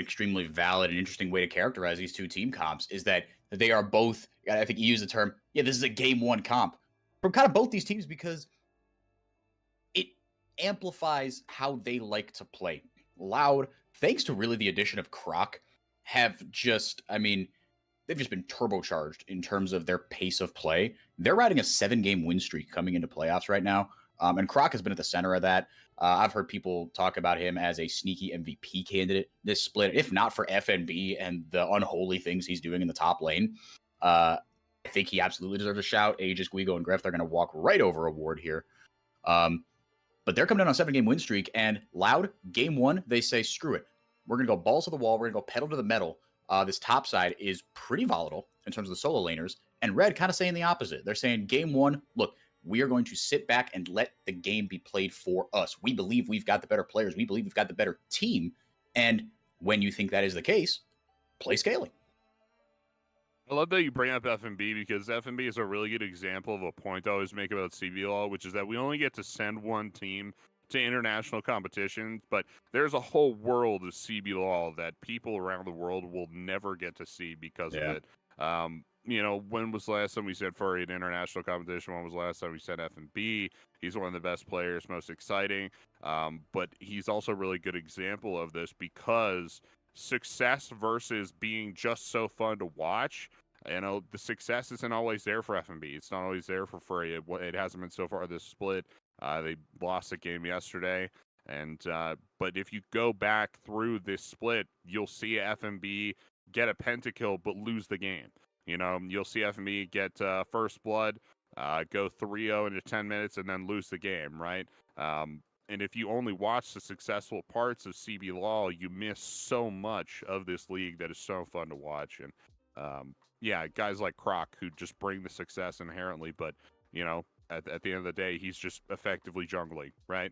extremely valid and interesting way to characterize these two team comps is that they are both, I think you use the term, yeah, this is a game one comp from kind of both these teams because it amplifies how they like to play. Loud, thanks to really the addition of Croc, have just, I mean, they've just been turbocharged in terms of their pace of play. They're riding a 7-game win streak coming into playoffs right now. And Croc has been at the center of that. I've heard people talk about him as a sneaky MVP candidate this split, if not for FNB and the unholy things he's doing in the top lane. I think he absolutely deserves a shout. Aegis, Guigo, and Gref, they're going to walk right over a ward here. But they're coming in on a 7-game win streak, and Loud, game one, they say, screw it. We're going to go balls to the wall. We're going to go pedal to the metal. This top side is pretty volatile in terms of the solo laners, and Red kind of saying the opposite. They're saying, game one, look, we are going to sit back and let the game be played for us. We believe we've got the better players. We believe we've got the better team. And when you think that is the case, play scaling. I love that you bring up FNB because FNB is a really good example of a point I always make about CBLOL, which is that we only get to send one team to international competitions, but there's a whole world of CBLOL that people around the world will never get to see because of it. You know, when was the last time we sent Furry at international competition? When was the last time we sent FNB? He's one of the best players, most exciting, but he's also a really good example of this because success versus being just so fun to watch. You know, the success isn't always there for FNB. It's not always there for Furry. It hasn't been so far this split. They lost a game yesterday. And but if you go back through this split, you'll see FNB get a pentakill but lose the game. You know, you'll see FNB get first blood, go 3-0 into 10 minutes, and then lose the game, right? And if you only watch the successful parts of CBLOL, you miss so much of this league that is so fun to watch. And yeah, guys like Croc who just bring the success inherently, but you know, at the end of the day, he's just effectively jungling, right?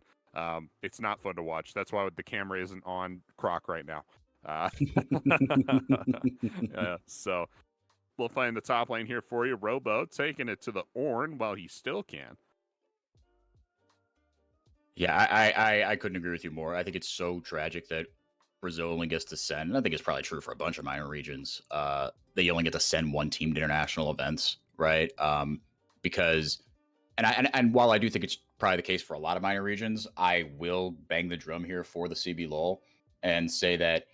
It's not fun to watch. That's why the camera isn't on Croc right now. So we'll find the top lane here for you. Robo taking it to the Ornn while he still can. Yeah, I couldn't agree with you more. I think it's so tragic that Brazil only gets to send, and I think it's probably true for a bunch of minor regions, they only get to send one team to international events, right? Because, and while I do think it's probably the case for a lot of minor regions, I will bang the drum here for the CBLOL and say that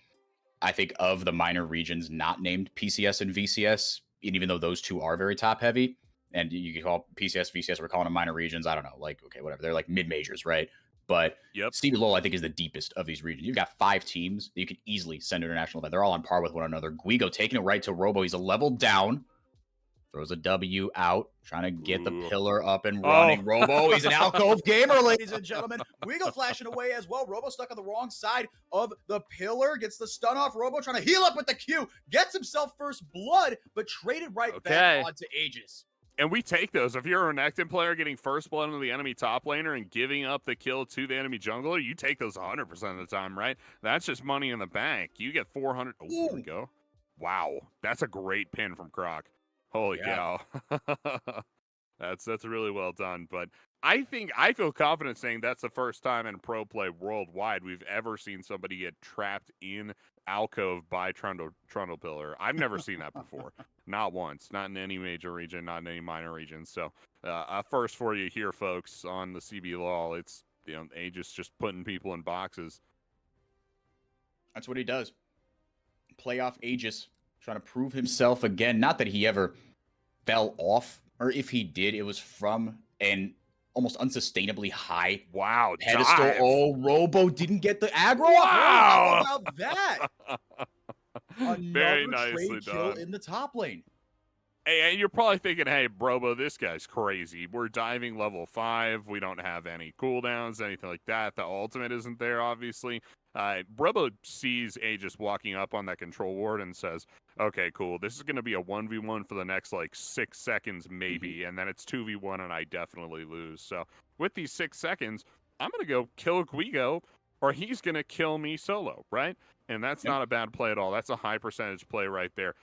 I think of the minor regions not named PCS and VCS, and even though those two are very top heavy, and you can call PCS, VCS, we're calling them minor regions. I don't know, like, okay, whatever. They're like mid majors, right? But CBLOL, I think, is the deepest of these regions. You've got 5 teams that you can easily send to international event. They're all on par with one another. Guigo taking it right to Robo. He's a level down. Throws a W out, trying to get the pillar up and running. Robo, he's an alcove gamer, ladies and gentlemen. Guigo flashing away as well. Robo stuck on the wrong side of the pillar. Gets the stun off. Robo trying to heal up with the Q. Gets himself first blood, but traded right back onto Aegis. And we take those. If you're a Renekton player getting first blood on the enemy top laner and giving up the kill to the enemy jungler, you take those 100% of the time, right? That's just money in the bank. You get 400. Oh, here we go. Wow. That's a great pin from Croc. Holy cow. That's really well done. But I feel confident saying that's the first time in pro play worldwide we've ever seen somebody get trapped in alcove by Trundle Pillar. I've never seen that before. Not once. Not in any major region, not in any minor region. So a first for you here, folks, on the CBLOL. It's, you know, Aegis just putting people in boxes. That's what he does. Playoff Aegis, trying to prove himself again. Not that he ever fell off, or if he did, it was from an almost unsustainably high pedestal. Dive. Oh, Robo didn't get the aggro. Wow. How about that? Very nicely trade done. kill in the top lane. Hey, and you're probably thinking, hey, Brobo, this guy's crazy. We're diving level 5. We don't have any cooldowns, anything like that. The ultimate isn't there, obviously. Brobo sees Aegis walking up on that control ward and says, okay, cool. This is going to be a 1v1 for the next, 6 seconds, maybe. And then it's 2v1, and I definitely lose. So with these 6 seconds, I'm going to go kill Guigo, or he's going to kill me solo, right? And that's not a bad play at all. That's a high percentage play right there.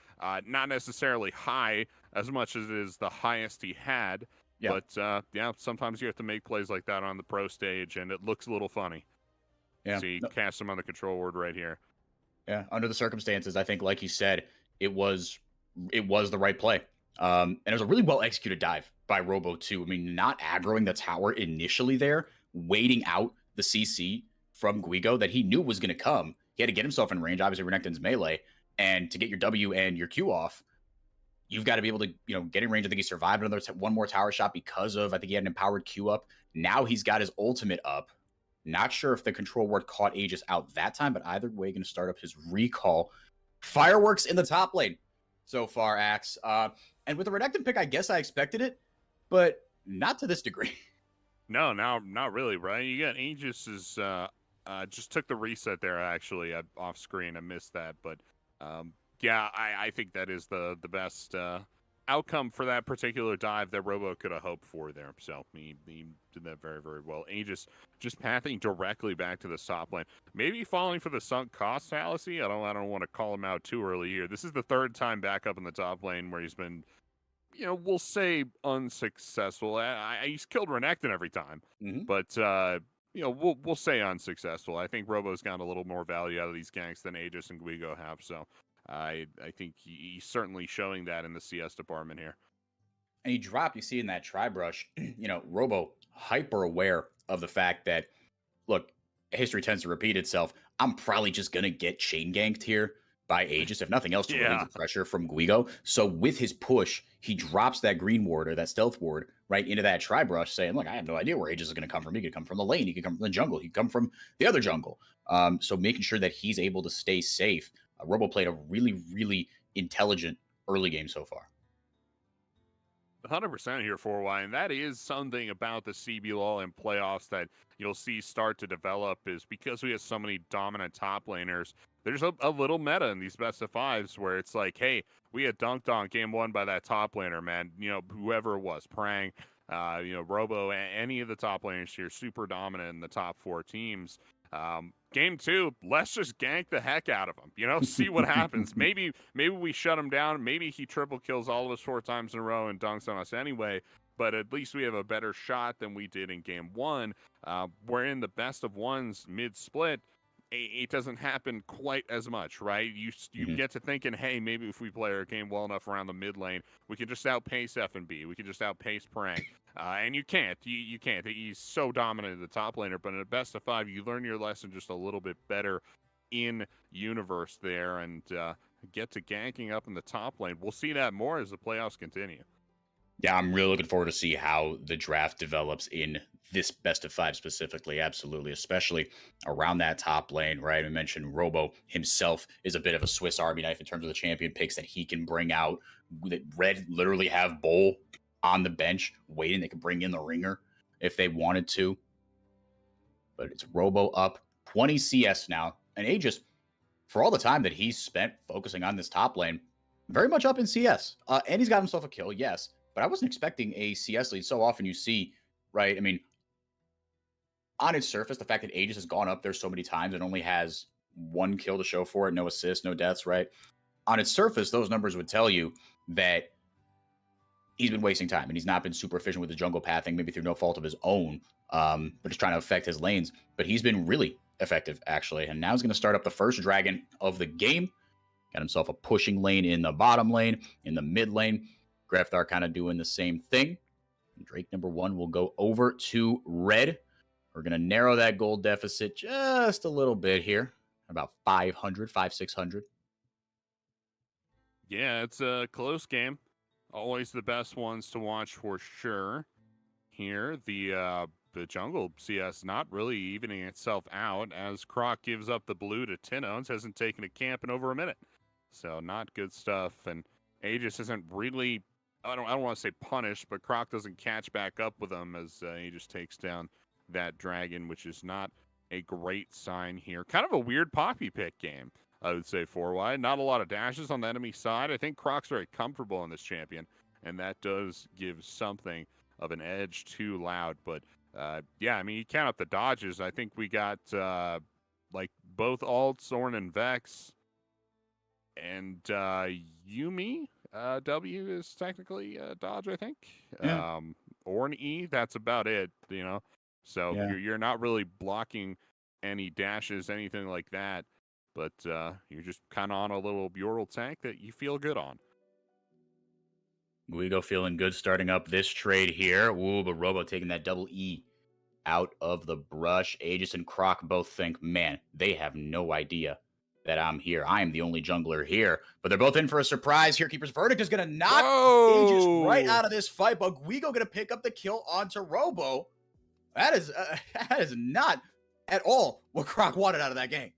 Not necessarily high as much as it is the highest he had. But, sometimes you have to make plays like that on the pro stage, and it looks a little funny. So you cast him on the control ward right here. Yeah, under the circumstances, I think, like you said, it was it was the right play. And it was a really well executed dive by Robo too. I mean, not aggroing the tower initially there, waiting out the CC from Guigo that he knew was going to come. He had to get himself in range, obviously Renekton's melee, and to get your W and your Q off, you've got to be able to, get in range. I think he survived one more tower shot because of, I think he had an empowered Q up. Now he's got his ultimate up. Not sure if the control ward caught Aegis out that time, but either way, going to start up his recall. Fireworks in the top lane so far, Axe. And with the Renekton pick, I guess I expected it, but not to this degree. No, not really, right? You got Aegis is just took the reset there actually off screen. I missed that, but yeah, I think that is the best outcome for that particular dive that Robo could have hoped for there. So he did that very, very well. Aegis just pathing directly back to the top lane. Maybe falling for the sunk cost fallacy. I don't want to call him out too early here. This is the third time back up in the top lane where he's been, we'll say unsuccessful. He's killed Renekton every time, Mm-hmm. but we'll say unsuccessful. I think Robo's gotten a little more value out of these ganks than Aegis and Guigo have. So I think he's certainly showing that in the CS department here. And he dropped, you see in that try brush, Robo hyper aware of the fact that, look, history tends to repeat itself. I'm probably just going to get chain ganked here by Aegis, if nothing else, to relieve Yeah. the pressure from Guigo. So with his push, he drops that green ward or that stealth ward right into that try brush, saying, look, I have no idea where Aegis is going to come from. He could come from the lane. He could come from the jungle. He could come from the other jungle. So making sure that he's able to stay safe. Robo played a really, really intelligent early game so far. 100% here for Y, and that is something about the CBLOL and playoffs that you'll see start to develop is because we have so many dominant top laners. There's a little meta in these best of fives where it's like, hey, we had dunked on game one by that top laner, man. Whoever it was, Prang, Robo, any of the top laners here, super dominant in the top four teams. Game two, let's just gank the heck out of him. See what happens. Maybe we shut him down. Maybe he triple kills all of us 4 times in a row and dunks on us anyway. But at least we have a better shot than we did in game one. We're in the best of ones mid-split. It doesn't happen quite as much, right? You get to thinking, hey, maybe if we play our game well enough around the mid lane, we can just outpace F&B. We can just outpace Prang. And you can't. You can't. He's so dominant in the top laner. But in a best of 5, you learn your lesson just a little bit better in universe there and get to ganking up in the top lane. We'll see that more as the playoffs continue. Yeah, I'm really looking forward to see how the draft develops in this best of 5 specifically. Absolutely, especially around that top lane, right? I mentioned Robo himself is a bit of a Swiss Army knife in terms of the champion picks that he can bring out. That Red literally have Bull on the bench waiting. They could bring in the ringer if they wanted to. But it's Robo up 20 CS now. And Aegis, for all the time that he's spent focusing on this top lane, very much up in CS. And he's got himself a kill, yes. But I wasn't expecting a CS lead. So often you see, right? I mean, on its surface, the fact that Aegis has gone up there so many times and only has 1 kill to show for it, no assists, no deaths, right? On its surface, those numbers would tell you that he's been wasting time and he's not been super efficient with the jungle pathing, maybe through no fault of his own, but just trying to affect his lanes. But he's been really effective, actually. And now he's going to start up the first dragon of the game. Got himself a pushing lane in the bottom lane, in the mid lane. Grefthar kind of doing the same thing. Drake number 1 will go over to red. We're going to narrow that gold deficit just a little bit here. About 500, 600. Yeah, it's a close game. Always the best ones to watch for sure. Here, the jungle CS not really evening itself out as Croc gives up the blue to Tinones, hasn't taken a camp in over a minute. So not good stuff. And Aegis isn't really, I don't want to say punished, but Croc doesn't catch back up with him as he just takes down that dragon, which is not a great sign here. Kind of a weird Poppy pick game, I would say, 4Y. Not a lot of dashes on the enemy side. I think Croc's very comfortable in this champion, and that does give something of an edge to Loud. But yeah, I mean, you count up the dodges. I think we got like both alts, Ornn and Vex, and Yuumi. W is technically dodge, I think. Yeah. Ornn E, that's about it, So Yeah. you're not really blocking any dashes, anything like that. but you're just kind of on a little Bural tank that you feel good on. Guigo feeling good starting up this trade here. Ooh, but Robo taking that double E out of the brush. Aegis and Croc both think, man, they have no idea that I'm here. I am the only jungler here. But they're both in for a surprise here. Keeper's Verdict is going to knock Aegis right out of this fight, but Guigo going to pick up the kill onto Robo. That is not at all what Croc wanted out of that game.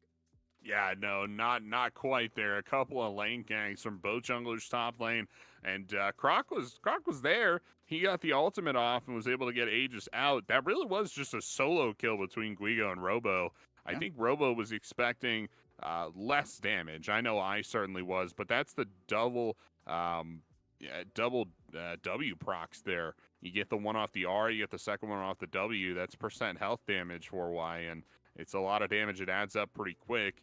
Yeah, no, not quite there. A couple of lane gangs from both junglers top lane, and Croc was there. He got the ultimate off and was able to get Aegis out. That really was just a solo kill between Guigo and Robo. I think Robo was expecting less damage. I know I certainly was, but that's the double W procs there. You get the one off the R, you get the second one off the W. That's percent health damage for Y, and it's a lot of damage. It adds up pretty quick.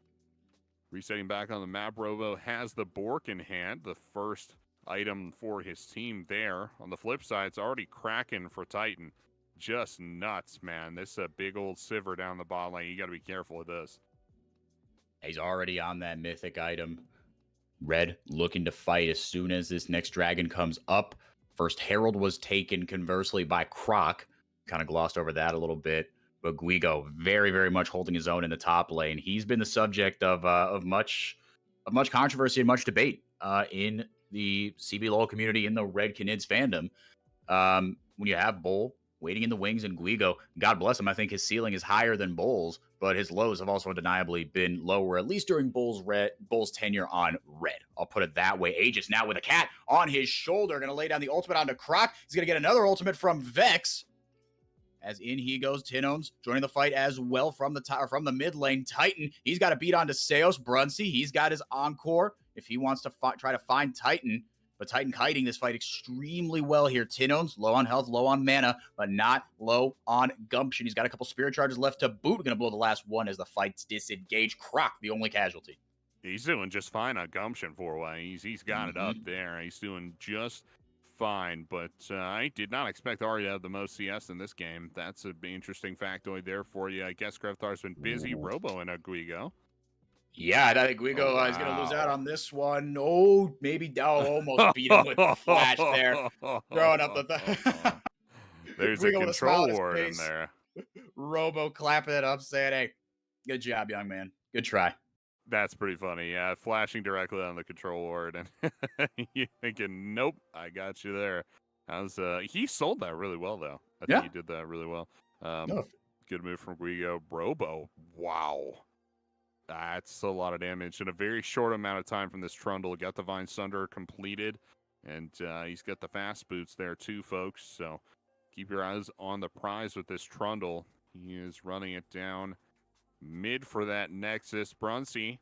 Resetting back on the map, Robo has the Bork in hand, the first item for his team there. On the flip side, it's already cracking for Titan. Just nuts, man. This is a big old Sivir down the bot lane. You got to be careful with this. He's already on that mythic item. Red looking to fight as soon as this next dragon comes up. First Herald was taken conversely by Croc. Kind of glossed over that a little bit. But Guigo very, very much holding his own in the top lane. He's been the subject of much controversy and much debate in the CBLOL community, in the Red Canids fandom. When you have Bull waiting in the wings and Guigo, God bless him, I think his ceiling is higher than Bull's, but his lows have also undeniably been lower, at least during Bull's tenure on Red. I'll put it that way. Aegis now with a cat on his shoulder, going to lay down the ultimate onto Croc. He's going to get another ultimate from Vex. As in he goes, Tinones joining the fight as well from the mid lane. Titan, he's got to beat onto Seos. Brunsey, he's got his encore if he wants to try to find Titan. But Titan kiting this fight extremely well here. Tinones, low on health, low on mana, but not low on gumption. He's got a couple spirit charges left to boot. Going to blow the last one as the fight's disengaged. Croc, the only casualty. He's doing just fine on gumption four-way. He's got it up there. He's doing just fine, but I did not expect Ari to have the most CS in this game. That's an interesting factoid there for you. I guess Greftar's been busy. Robo and a Guigo. Yeah, I think Guigo is going to lose out on this one. Oh, maybe almost beat him with the flash there. Throwing up the There's a control ward in there. Robo clapping it up, saying, hey, good job, young man. Good try. That's pretty funny, yeah. Flashing directly on the control ward, and you're thinking, nope, I got you there. He sold that really well, though. I think he did that really well. Good move from Guigo. Robo, wow. That's a lot of damage in a very short amount of time from this Trundle. Got the Vine Sunder completed, and he's got the fast boots there too, folks. So keep your eyes on the prize with this Trundle. He is running it down mid for that Nexus. Brunsey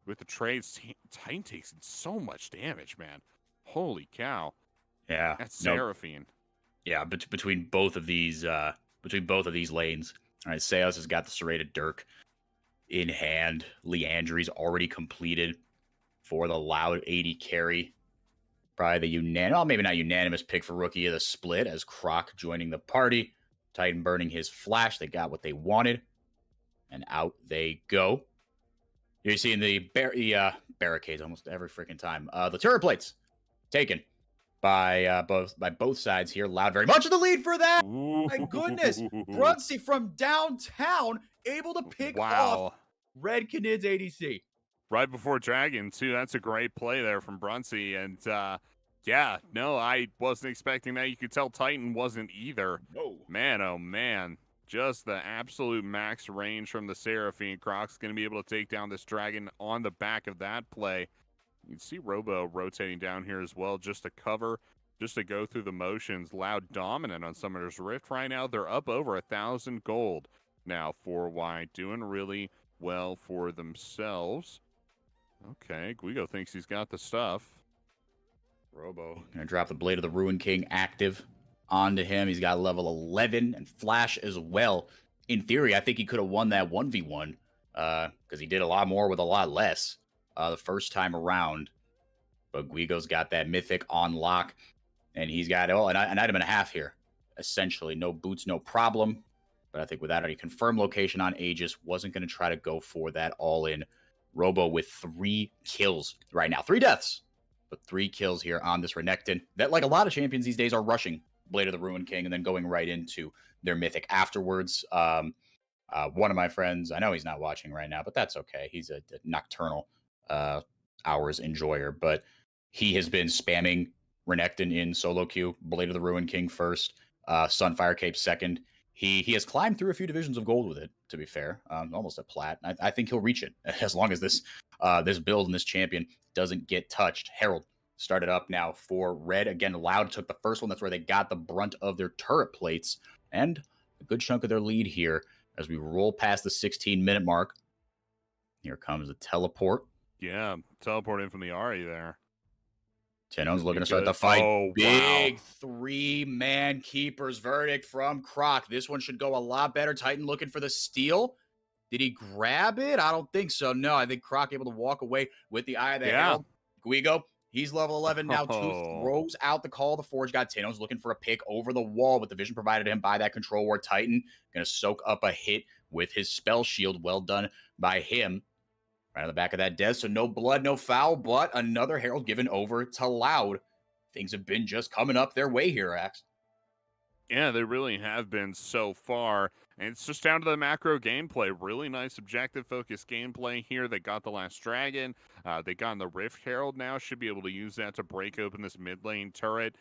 with the trades. Titan takes so much damage, man. Holy cow. Yeah. That's Seraphine. Yeah, between both of these lanes. All right, Seos has got the serrated Dirk in hand. Leandry's already completed for the loud 80 carry. Probably the maybe not unanimous pick for Rookie of the Split, as Croc joining the party. Titan burning his flash. They got what they wanted. And out they go. You're seeing the barricades almost every freaking time. The turret plates taken by both sides here. Loud very much in the lead for that. Ooh. My goodness. Brunsey from downtown able to pick off Red Canids ADC. Right before Dragon, too. That's a great play there from Brunsey. And yeah, no, I wasn't expecting that. You could tell Titan wasn't either. No. Man, oh man. Just the absolute max range from the Seraphine. Croc's going to be able to take down this Dragon on the back of that play. You can see Robo rotating down here as well, just to cover, just to go through the motions. Loud dominant on Summoner's Rift right now. They're up over 1,000 gold now for Y, doing really well for themselves. Okay, Guigo thinks he's got the stuff. Robo going to drop the Blade of the Ruin King active onto him. He's got level 11 and flash as well. In theory, I think he could have won that 1v1 because he did a lot more with a lot less the first time around. But Guigo's got that mythic on lock, and he's got an item and a half here. Essentially, no boots, no problem. But I think without any confirmed location on Aegis, wasn't going to try to go for that all-in Robo with 3 kills right now. 3 deaths, but 3 kills here on this Renekton. That, like a lot of champions these days, are rushing Blade of the Ruined King and then going right into their mythic afterwards. One of my friends, I know he's not watching right now, but that's okay. He's a nocturnal hours enjoyer, but he has been spamming Renekton in solo queue, Blade of the Ruined King first, Sunfire Cape second. He has climbed through a few divisions of gold with it, to be fair, almost a plat. I think he'll reach it as long as this build and this champion doesn't get touched. Herald started up now for Red. Again, Loud took the first one. That's where they got the brunt of their turret plates and a good chunk of their lead here as we roll past the 16-minute mark. Here comes a teleport. Yeah, teleport in from the Ari there. Teno's looking to start the fight. Oh, Big wow. 3-man keeper's verdict from Croc. This one should go a lot better. Titan looking for the steal. Did he grab it? I don't think so. No, I think Croc able to walk away with the Eye of the Herald. Guigo, he's level 11 now. Tooth throws out the Call of the Forge God. Teno's looking for a pick over the wall with the vision provided to him by that Control Ward. Titan going to soak up a hit with his spell shield. Well done by him. Right on the back of that death. So no blood, no foul, but another Herald given over to Loud. Things have been just coming up their way here, Axe. Yeah, they really have been so far. And it's just down to the macro gameplay. Really nice objective-focused gameplay here. They got the last dragon. They got the Rift Herald now. Should be able to use that to break open this mid lane turret.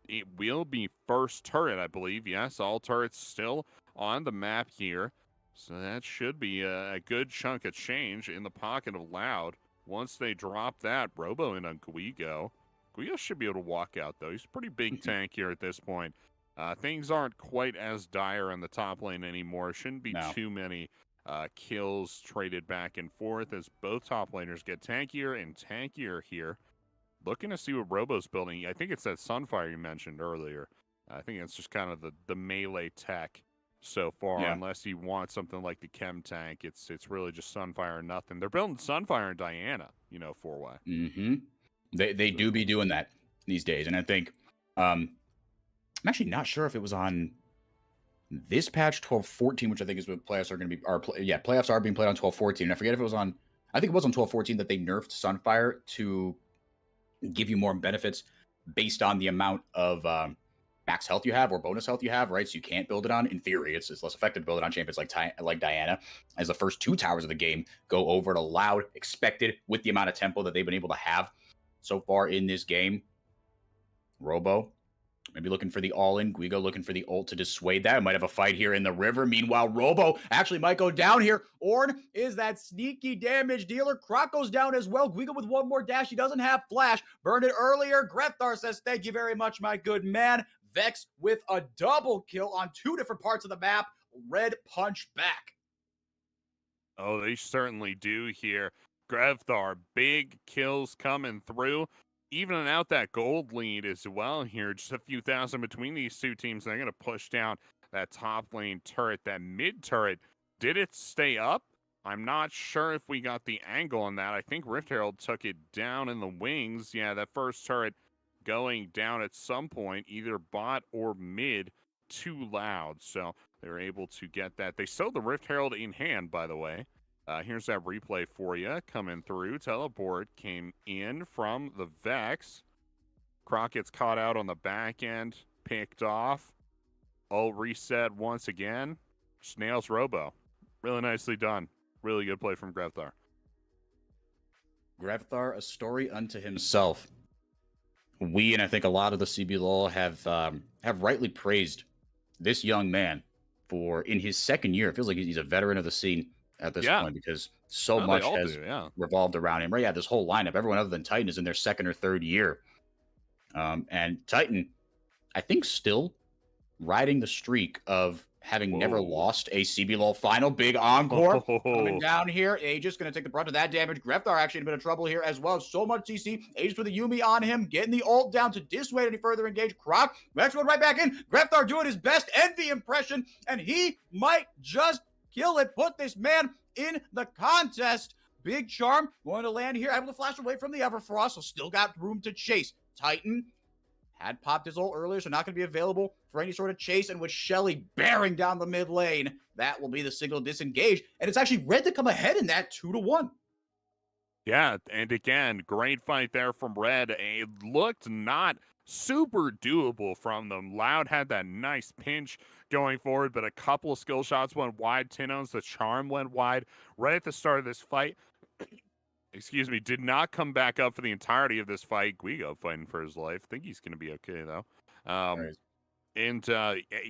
It will be first turret, I believe. Yes, all turrets still on the map here. So that should be a good chunk of change in the pocket of Loud. Once they drop that, Robo in on Guigo. Guigo should be able to walk out, though. He's a pretty big tank here at this point. Things aren't quite as dire in the top lane anymore. Shouldn't be too many kills traded back and forth as both top laners get tankier and tankier here. Looking to see what Robo's building. I think it's that Sunfire you mentioned earlier. I think it's just kind of the melee tech so far, unless you want something like the Chem tank. It's really just Sunfire or nothing. They're building Sunfire and Diana, 4-way. Mm-hmm. They do be doing that these days, and I think I'm actually not sure if it was on this patch 12.14, which I think is what playoffs are going to be. Playoffs are being played on 12.14. And I forget if it was on. I think it was on 12.14 that they nerfed Sunfire to give you more benefits based on the amount of max health you have or bonus health you have, right? So you can't build it on. In theory, it's less effective to build it on champions like Diana, as the first 2 towers of the game go over to Loud, expected with the amount of tempo that they've been able to have so far in this game. Robo maybe looking for the all-in. Guigo looking for the ult to dissuade that. Might have a fight here in the river. Meanwhile, Robo actually might go down here. Ornn is that sneaky damage dealer. Croc goes down as well. Guigo with one more dash. He doesn't have flash. Burned it earlier. Grethar says, thank you very much, my good man. Vex with a double kill on 2 different parts of the map. Red punch back. Oh, they certainly do here. Grethar, big kills coming through. Evening out that gold lead as well here. Just a few thousand between these two teams. They're going to push down that top lane turret, that mid turret. Did it stay up? I'm not sure if we got the angle on that. I think Rift Herald took it down in the wings. Yeah, that first turret going down at some point, either bot or mid, too loud. So they were able to get that. They still the Rift Herald in hand, by the way. Here's that replay for you coming through. Teleport came in from the Vex. Croc gets caught out on the back end, picked off. All reset once again. Just nails Robo. Really nicely done. Really good play from Grethar. Grethar, a story unto himself. We, and I think a lot of the CBLOL have rightly praised this young man for, in his second year, it feels like he's a veteran of the scene at this point, because so much has revolved around him. Right? Yeah, this whole lineup, everyone other than Titan is in their second or third year. And Titan, I think, still riding the streak of having never lost a CBLOL final. Big encore coming down here. Aegis going to take the brunt of that damage. Grethar actually in a bit of trouble here as well. So much CC. Aegis with a Yuumi on him, getting the ult down to dissuade any further engage. Croc, next one right back in. Grethar doing his best Envy impression, and he might just kill it. Put this man in the contest. Big charm going to land here, able to flash away from the Everfrost, so still got room to chase. Titan had popped his ult earlier, so not going to be available for any sort of chase. And with Shelly bearing down the mid lane, that will be the signal disengage. And it's actually Red to come ahead in that 2-1. Yeah, and again, great fight there from Red. It looked not super doable from them. Loud had that nice pinch going forward, but a couple of skill shots went wide. Tino's the charm went wide right at the start of this fight. Excuse me, did not come back up for the entirety of this fight. Guigo fighting for his life. Think he's going to be okay, though. Um, Right. and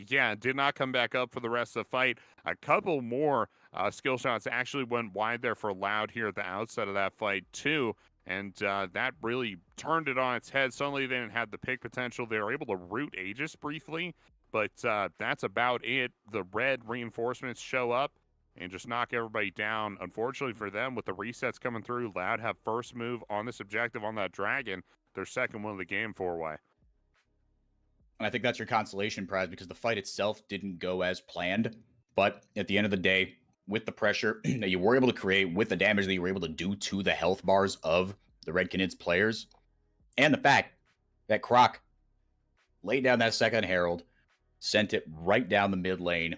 yeah, did not come back up for the rest of the fight. A couple more skill shots actually went wide there for Loud here at the outset of that fight, too. And that really turned it on its head. Suddenly they didn't have the pick potential. They were able to root Aegis briefly, but that's about it. The red reinforcements show up and just knock everybody down. Unfortunately for them, with the resets coming through, Loud have first move on this objective on that dragon, their second one of the game 4-way. And I think that's your consolation prize because the fight itself didn't go as planned. But at the end of the day, with the pressure that you were able to create, with the damage that you were able to do to the health bars of the Red Canids players, and the fact that Croc laid down that second Herald, sent it right down the mid lane,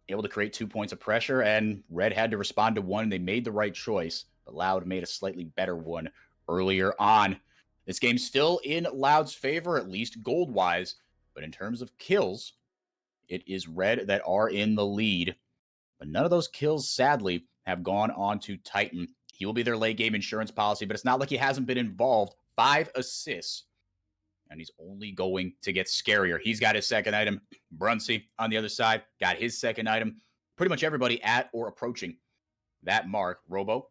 able to create 2 points of pressure, and Red had to respond to one. They made the right choice, but Loud made a slightly better one earlier on. This game's still in Loud's favor, at least gold wise, but in terms of kills, it is Red that are in the lead. But none of those kills, sadly, have gone on to Titan. He will be their late game insurance policy, but it's not like he hasn't been involved. 5 assists, and he's only going to get scarier. He's got his second item. Brunsey on the other side got his second item. Pretty much everybody at or approaching that mark. Robo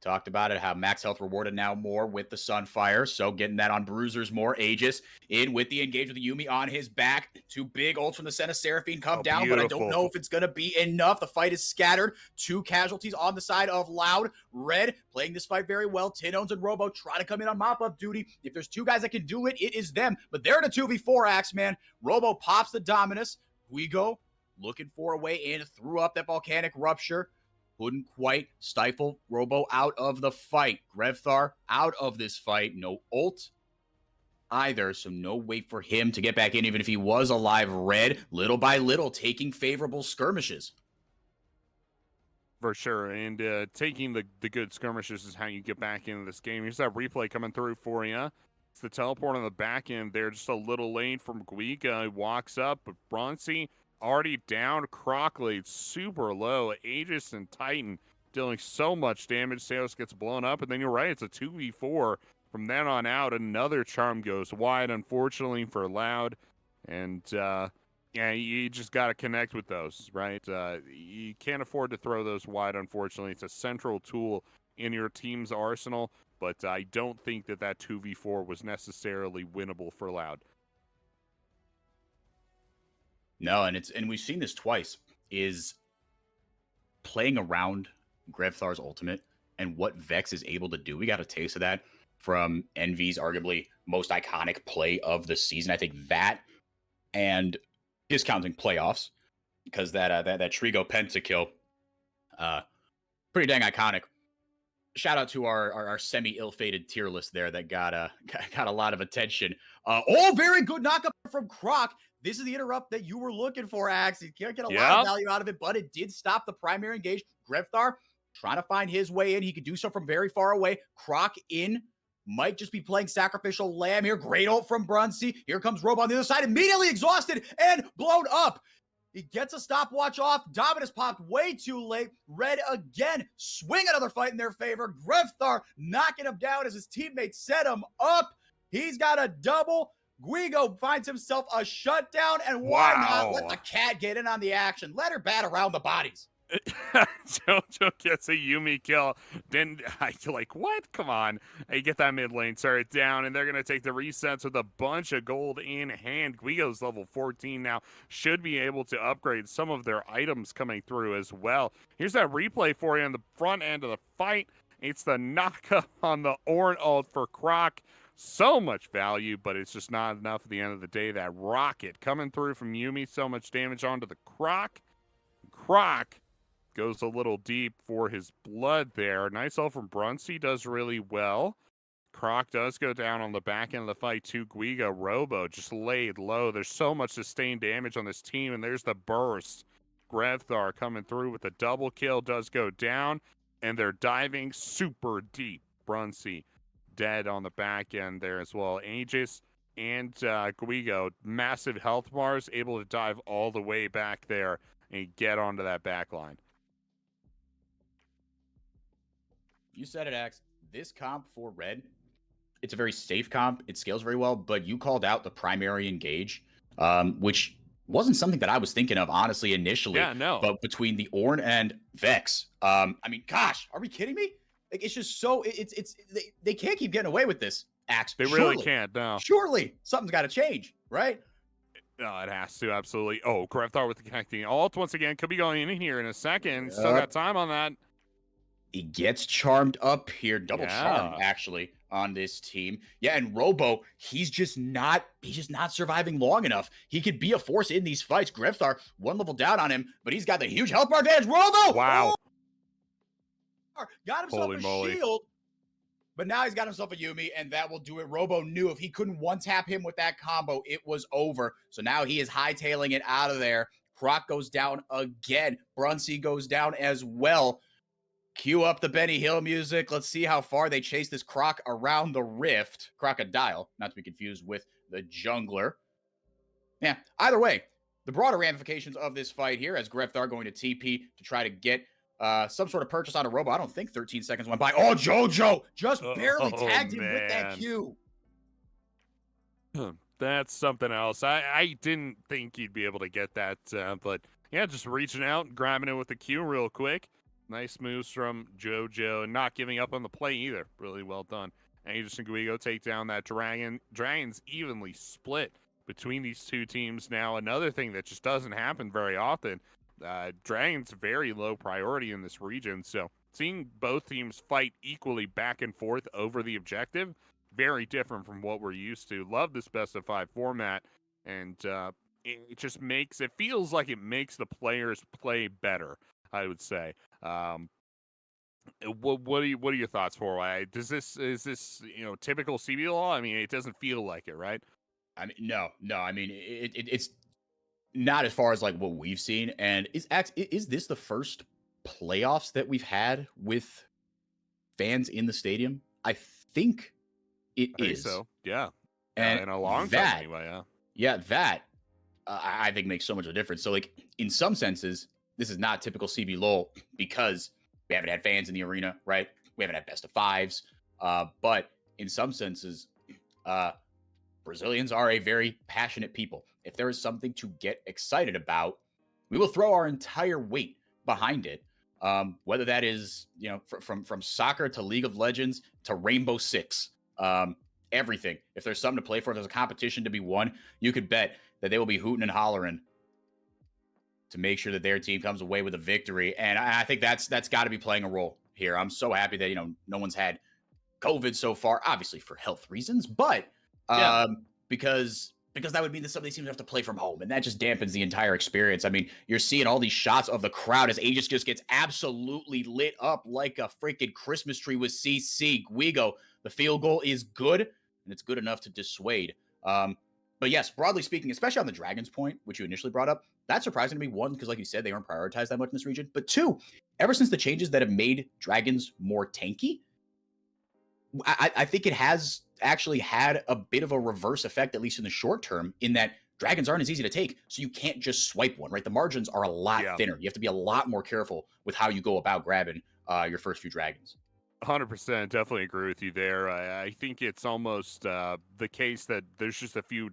talked about it, how max health rewarded now more with the Sunfire. So getting that on Bruisers more. Aegis in with the engage with the Yuumi on his back. 2 big ults from the Senna Seraphine come down, but I don't know if it's going to be enough. The fight is scattered. 2 casualties on the side of Loud. Red playing this fight very well. Tinones and Robo try to come in on mop-up duty. If there's 2 guys that can do it, it is them. But they're in a 2v4 axe, man. Robo pops the Dominus. Guigo looking for a way in. Threw up that volcanic rupture. Couldn't quite stifle Robo out of the fight. Grevthar out of this fight. No ult either, so no way for him to get back in, even if he was alive. Red, little by little, taking favorable skirmishes. For sure, and taking the good skirmishes is how you get back into this game. Here's that replay coming through for you. It's the teleport on the back end there, just a little late from Guiga. He walks up, but Bronzy already down. Croc laid super low. Aegis and Titan dealing so much damage. Saos gets blown up, and then you're right, it's a 2v4. From then on out, another charm goes wide, unfortunately for Loud, and yeah, you just got to connect with those, right? You can't afford to throw those wide, unfortunately. It's a central tool in your team's arsenal, but I don't think that 2v4 was necessarily winnable for Loud. No, and we've seen this twice, is playing around Grevthar's ultimate and what Vex is able to do. We got a taste of that from Envy's arguably most iconic play of the season. I think that, and discounting playoffs, because that Trigo pentakill, pretty dang iconic. Shout out to our semi ill-fated tier list there that got a lot of attention. Very good knockup from Croc. This is the interrupt that you were looking for, Axe. You can't get a lot of value out of it, but it did stop the primary engage. Grevthar trying to find his way in. He could do so from very far away. Croc in. Might just be playing sacrificial lamb here. Great ult from Brunsey. Here comes Robo on the other side. Immediately exhausted and blown up. He gets a stopwatch off. Dominus popped way too late. Red again. Swing another fight in their favor. Grevthar knocking him down as his teammates set him up. He's got a double. Guigo finds himself a shutdown. And why not let the cat get in on the action? Let her bat around the bodies. Jojo gets a Yuumi kill. Then I like, what? Come on. They get that mid lane, start it down, and they're going to take the resets with a bunch of gold in hand. Guigo's level 14 now. Should be able to upgrade some of their items coming through as well. Here's that replay for you on the front end of the fight. It's the knockup on the Ornn ult for Croc. So much value, but it's just not enough at the end of the day. That rocket coming through from Yuumi, so much damage onto the Croc. Croc goes a little deep for his blood there. Nice ult from Brunsey, does really well. Croc does go down on the back end of the fight to Guiga. Robo just laid low. There's so much sustained damage on this team, and there's the burst. Grevthar coming through with a double kill, does go down. and they're diving super deep. Brunsey dead on the back end there as well. Aegis and Guigo, massive health bars, able to dive all the way back there and get onto that back line. You said it, Axe. This comp for Red, it's a very safe comp. It scales very well, but you called out the primary engage, which wasn't something that I was thinking of, honestly, initially. Yeah, no. But between the Ornn and Vex, I mean, gosh, are we kidding me? Like, it's just so, they can't keep getting away with this, Axe. They really can't, no. Surely, something's got to change, right? No, it has to, absolutely. Oh, Grefthar with the connecting ult once again. Could be going in here in a second. Still got time on that. He gets charmed up here, double charmed actually on this team. Yeah, and Robo, he's just not surviving long enough. He could be a force in these fights. Grefthar, one level down on him, but he's got the huge health bar advantage. Robo! Wow. Oh! Got himself a shield, but now he's got himself a Yuumi, and that will do it. Robo knew if he couldn't one-tap him with that combo, it was over. So now he is hightailing it out of there. Croc goes down again. Brunsey goes down as well. Cue up the Benny Hill music. Let's see how far they chase this Croc around the rift. Crocodile, not to be confused with the jungler. Yeah, either way, the broader ramifications of this fight here, as Grefthar going to TP to try to get some sort of purchase on a Robo. I don't think 13 seconds went by. Oh, Jojo just barely tagged him with that Q. That's something else. I didn't think you'd be able to get that, but yeah, just reaching out and grabbing it with the Q real quick. Nice moves from Jojo, and not giving up on the play either. Really well done. Aegis and Guigo take down that dragon. Dragons evenly split between these two teams now. Another thing that just doesn't happen very often. Dragons very low priority in this region, so seeing both teams fight equally back and forth over the objective, very different from what we're used to. Love this best of 5 format, and it just feels like it makes the players play better, I would say. What are your thoughts for it? Is this typical CBLOL? I mean, it doesn't feel like it, right? I mean, no. I mean, it's not as far as like what we've seen. And is this the first playoffs that we've had with fans in the stadium? I think it is. So yeah, and in a long time anyway. Yeah, that I think makes so much of a difference. So like in some senses, this is not typical CBLOL because we haven't had fans in the arena, right? We haven't had best of fives. But in some senses, Brazilians are a very passionate people. If there is something to get excited about, we will throw our entire weight behind it. Whether that is, from soccer to League of Legends to Rainbow Six, everything. If there's something to play for, if there's a competition to be won, you could bet that they will be hooting and hollering to make sure that their team comes away with a victory. And I think that's got to be playing a role here. I'm so happy that, no one's had COVID so far, obviously for health reasons, but because that would mean that some of these teams have to play from home, and that just dampens the entire experience. I mean, you're seeing all these shots of the crowd as Aegis just gets absolutely lit up like a freaking Christmas tree with CC. Guigo, the field goal is good, and it's good enough to dissuade. But yes, broadly speaking, especially on the Dragons point, which you initially brought up, that's surprising to me. One, because like you said, they weren't prioritized that much in this region. But two, ever since the changes that have made Dragons more tanky, I think it has actually had a bit of a reverse effect, at least in the short term, in that Dragons aren't as easy to take, so you can't just swipe one, right? The margins are a lot thinner. You have to be a lot more careful with how you go about grabbing your first few Dragons. 100%, definitely agree with you there. I think it's almost the case that there's just a few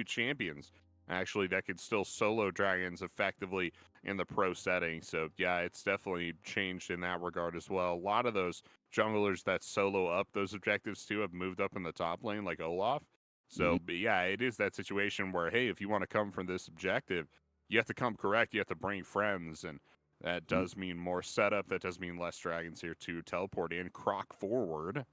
champions actually that could still solo Dragons effectively in the pro setting. So yeah, it's definitely changed in that regard as well. A lot of those junglers that solo up those objectives too have moved up in the top lane, like Olaf. So but yeah, it is that situation where, hey, if you want to come from this objective, you have to come correct. You have to bring friends, and that does mean more setup. That does mean less Dragons here to teleport in. Croc forward.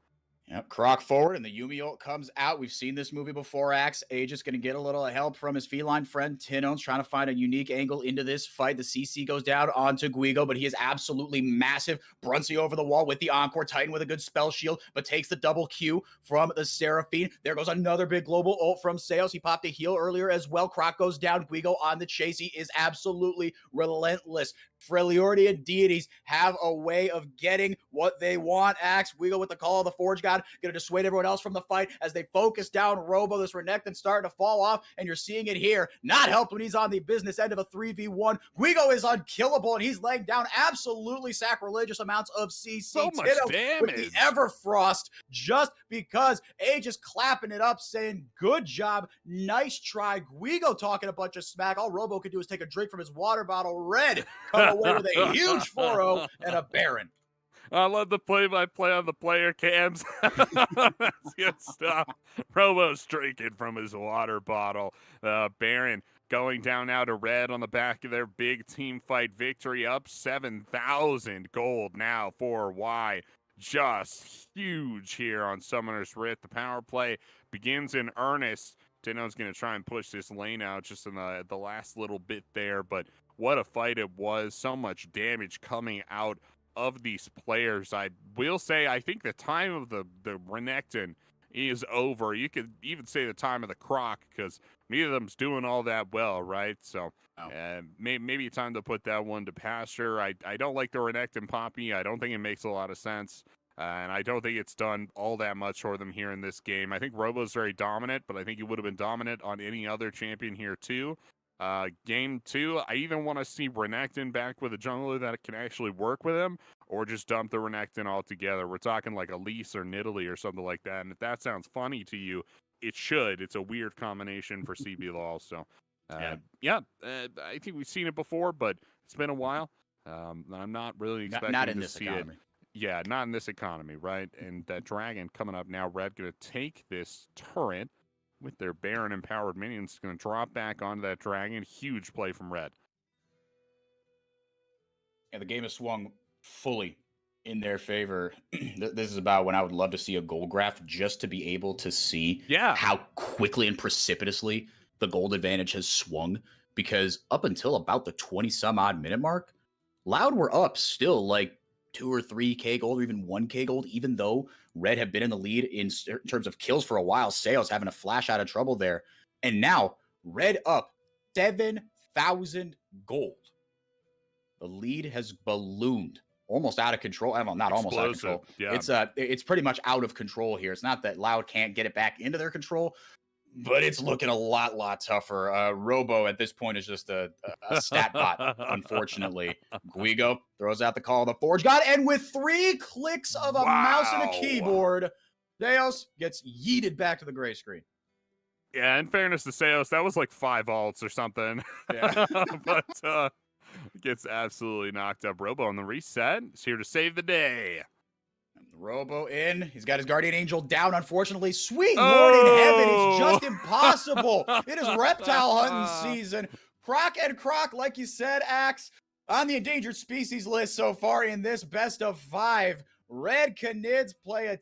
Yep, Croc forward, and the Yumi ult comes out. We've seen this movie before, Axe. Aegis going to get a little help from his feline friend, Tino's trying to find a unique angle into this fight. The CC goes down onto Guigo, but he is absolutely massive. Brunsey over the wall with the Encore. Titan with a good spell shield, but takes the double Q from the Seraphine. There goes another big global ult from Sales. He popped a heal earlier as well. Croc goes down. Guigo on the chase. He is absolutely relentless. Freljordian deities have a way of getting what they want. Axe, Guigo with the call of the Forge God, going to dissuade everyone else from the fight as they focus down Robo. This Renekton's starting to fall off, and you're seeing it here. Not help when he's on the business end of a 3v1. Guigo is unkillable, and he's laying down absolutely sacrilegious amounts of CC. So much damage. With the Everfrost, just because Aegis clapping it up, saying, good job, nice try. Guigo talking a bunch of smack. All Robo could do is take a drink from his water bottle. Red come away with a huge 4-0 and a Baron. I love the play-by-play on the player cams. That's good stuff. Robo's drinking from his water bottle. Baron going down now to Red on the back of their big team fight victory, up 7,000 gold now for Y. Just huge here on Summoner's Rift. The power play begins in earnest. Dino's going to try and push this lane out just in the last little bit there, but what a fight it was. So much damage coming out of these players. I will say, I think the time of the Renekton is over. You could even say the time of the Croc, because neither of them's doing all that well, right? So maybe time to put that one to pasture. I don't like the Renekton Poppy. I don't think it makes a lot of sense. And I don't think it's done all that much for them here in this game. I think Robo's very dominant, but I think he would have been dominant on any other champion here too. Game 2, I either want to see Renekton back with a jungler that can actually work with him, or just dump the Renekton altogether. We're talking like Elise or Nidalee or something like that. And if that sounds funny to you, it should. It's a weird combination for CBLOL. So, I think we've seen it before, but it's been a while. I'm not really expecting not in to this see economy. it. Yeah, not in this economy, right? And that Dragon coming up now. Red going to take this turret with their Baron-empowered minions. Going to drop back onto that Dragon. Huge play from Red. Yeah, the game has swung fully in their favor. This is about when I would love to see a gold graph, just to be able to see how quickly and precipitously the gold advantage has swung. Because up until about the 20-some-odd minute mark, Loud were up still like 2 or 3K gold, or even 1K gold, even though Red have been in the lead in terms of kills for a while. Sales having a flash out of trouble there. And now Red up 7,000 gold. The lead has ballooned, almost out of control. Well, not almost out of control. Yeah. It's pretty much out of control here. It's not that Loud can't get it back into their control, but it's looking a lot tougher. Robo at this point is just a stat bot, unfortunately. Guigo throws out the call of the Forge God, and with 3 clicks of a mouse and a keyboard, Deos gets yeeted back to the gray screen. Yeah, in fairness to Seos, that was like 5 ults or something. Yeah. But gets absolutely knocked up. Robo on the reset. He's here to save the day. Robo in. He's got his Guardian Angel down, unfortunately. Sweet Lord in heaven, it's just impossible. It is reptile hunting season. Croc and Croc, like you said, Axe, on the endangered species list so far in this best of 5. Red Canids play a